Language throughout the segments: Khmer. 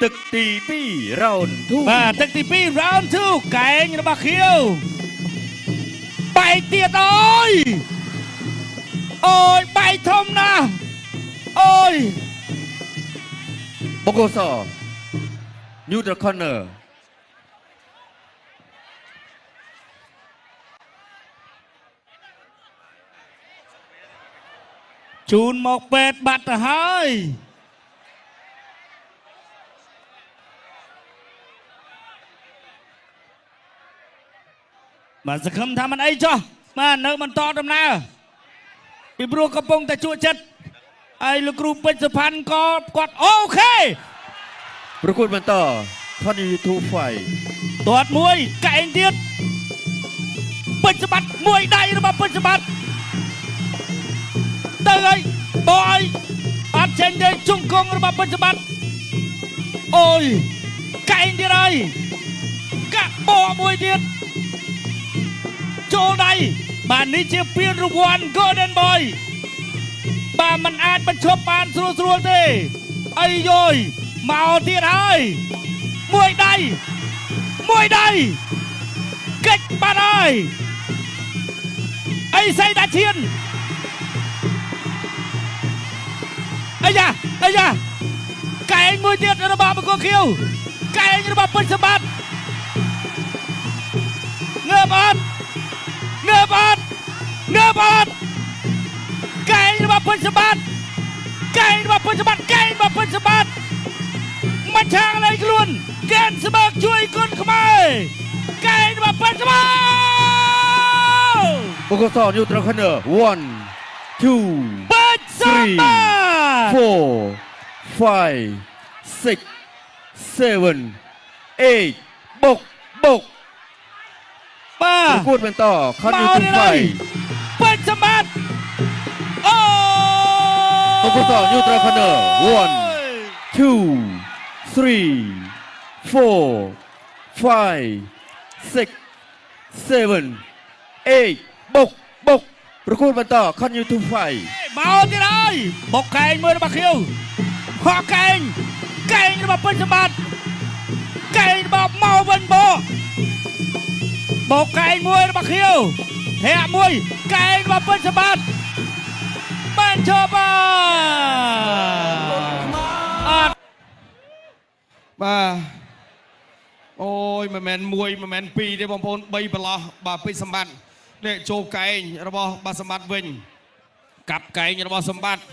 ตึกตีปี้เราทูបាទទឹកទី2 round 2កែងរបស់ខៀវបែកទៀតអូយបែកធំណាស់អូយ បូកូស neutral corner ជូនមកពេទ្យបាត់ទៅហើយបាទសង្ឃឹមថាមិនអីចុះបាទនៅបន្តដំណើរពីព្រោះកំពុងតែជួចិត្តហើយលោកគ្រូពេជ្រសុផាន់ក៏គាត់អូខេ ប្រកួតបន្ត continue to fight ទាត់មួយកែងទៀតពេជ្របាត់មួយដៃរបស់ពេជ្របាត់ទៅហើយបោយអត់ចេញទេជង្គង់របស់ពេជ្របាត់អូយកែងទៀតហើយកាក់បោមួយទៀតចូលដៃបាទនេះជាពានរង្វាន់ Golden Boy បាទมันអាចបញ្ឈប់បានស្រួលទេអីយយមកទៀតហើយមួយដៃកិច្ចបាត់ហើយអីសៃតាឈៀនអាយ៉ាកែងមួយទៀតរបស់បង្គោលខៀវកែងរបស់ពេជ្រសម្បត្តិងើបអត់កែងរបស់ពេជ្រសម្បត្តិមិនឆាងលេងខ្លួនកែនស្បើកជួយគុណខ្មែរកែងរបស់ពេជ្រសម្បត្តិ បូកូស neutral corner 1 2 ពេជ្រសម្បត្តិ 4 5 6 7 8បុកបាទប្រកួតបន្ត continue to fight ពេជ្រសម្បត្តិអូ បូកូស neutral corner 1 2 3 4 5 6 7 8បុកប្រកួតបន្ត continue to fight មកទៀតហើយបុកកែងមួយរបស់ខៀវហោះកែងរបស់ពេជ្រសម្បត្តិកែងរបស់មកវិញបោកកែងមួយរបស់ខៀវធាក់មួយកែងរបស់ពេជ្រសម្បត្តិបានឈប់អត់បាទអូយមិនមែនមួយមិនមែនពីរទេបងប្អូន3ប្រឡោះបាទពេជ្រសម្បត្តិនេះចូលកែងរបស់បាទសម្បត្តិវិញកាប់កែងរបស់សម្បត្តិ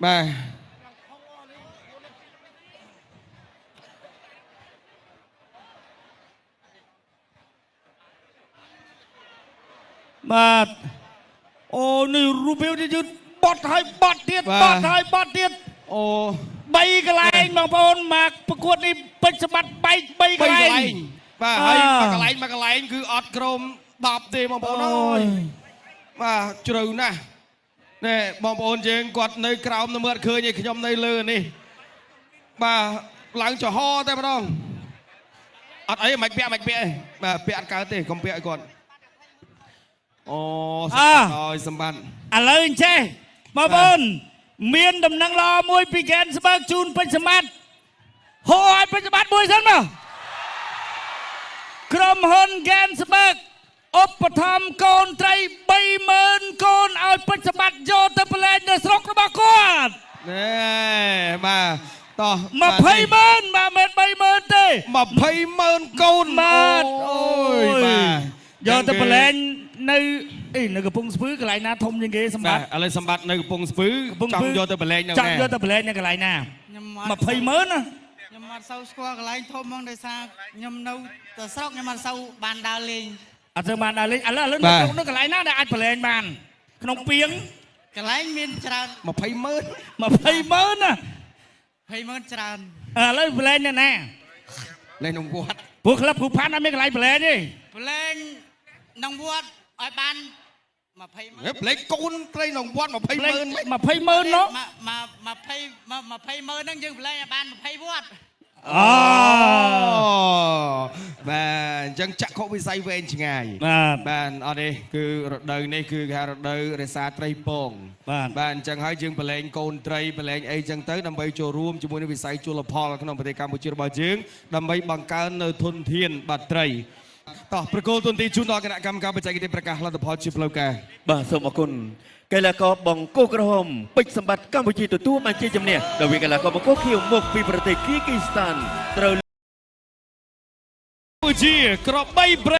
បាទបាទអូនេះរូបភាពនេះយឺតបត់ហើយបត់ទៀតអូ3កន្លែងបងប្អូនមកប្រកួតនេះពេជ្រសម្បត្តិបែក3កន្លែងបាទហើយកន្លែងគឺអត់ក្រម10ទេបងប្អូនអើយបាទជ្រៅណាស់ណែបងប្អូនយើងគាត់នៅក្រោមនៅមើលឃើញឯខ្ញុំនៅលើនេះបាទឡើងចំហតែម្ដងអត់អីមិនពាក់ឯងបាទពាក់អត់កើតទេកុំពាក់ឲ្យគាត់អូហើយសម្បត្តិឥឡូវអញ្ចេះបងប្អូនមានដំណឹងល្អមួយពីកែនស្បើកជូនពេជ្រសម្បត្តិហូឲ្យពេជ្រសម្បត្តិមួយសិនមកក្រុមហ៊ុនកែនស្បើកឧបត្ថម្ភកូនត្រី30000កូនឲ្យពេជ្រសម្បត្តិយកទៅប្រឡែងនៅស្រុករបស់គាត់ណែបាទតោះ20000បាទមិន30000ទេ20000កូនបាទអូយបាទយកទៅប្រឡែងនៅកំពង់ស្ពឺកន្លែងណាធំជាងគេសម្បត្តិឥឡូវសម្បត្តិនៅកំពង់ស្ពឺចង់យកទៅប្រឡែងនៅចង់យកទៅប្រឡែងនៅកន្លែងណា20000ណាខ្ញុំអត់សូវស្គាល់កន្លែងធំហ្មងដោយសារខ្ញុំនៅតែស្រុកខ្ញុំអត់សូវបានដើរលេងអត់សូវបានដើរលេងឥឡូវនៅកន្លែងណាដែលអាចប្រឡែងបានក្នុងពីងកន្លែងមានច្រើន20000ណា20000ច្រើនឥឡូវប្រឡែងនៅណាលេងក្នុងវត្តពួកក្លឹបគ្រូផាន់អត់មានកន្លែងប្រឡែងទេប្រឡែងក្នុងវត្តឲ្យបាន20000ប្រឡែងកូនត្រីក្នុងវត្ត20000 20000នោះ20 20000ហ្នឹងយើងប្រឡែងឲ្យបាន20វត្ត បាទអញ្ចឹងចាក់ខុវិស័យវែងឆ្ងាយ បាទ បាទអត់ទេគឺរដូវនេះគឺគេហៅរដូវរសាត្រីពង បាទ បាទអញ្ចឹងហើយយើងប្រឡែងកូនត្រីប្រឡែងអីចឹងទៅដើម្បីចូលរួមជាមួយនឹងវិស័យជលផលក្នុងប្រទេសកម្ពុជារបស់យើងដើម្បីបង្កើននៅធនធានបាទត្រីតោះប្រគល់ទុនទីជូនដល់គណៈកម្មការបច្ចេកទេសប្រកាសលទ្ធផលជាផ្លូវការ បាទសូមអរគុណកីឡាករបង្គោលក្រហមពេជ្រសម្បត្តិកម្ពុជាទទួលបានជ័យជំនះដោយវាកីឡាករបង្គោលខៀវមកពីប្រទេសគីគីស្ថានត្រូវ កម្ពុជាក្របី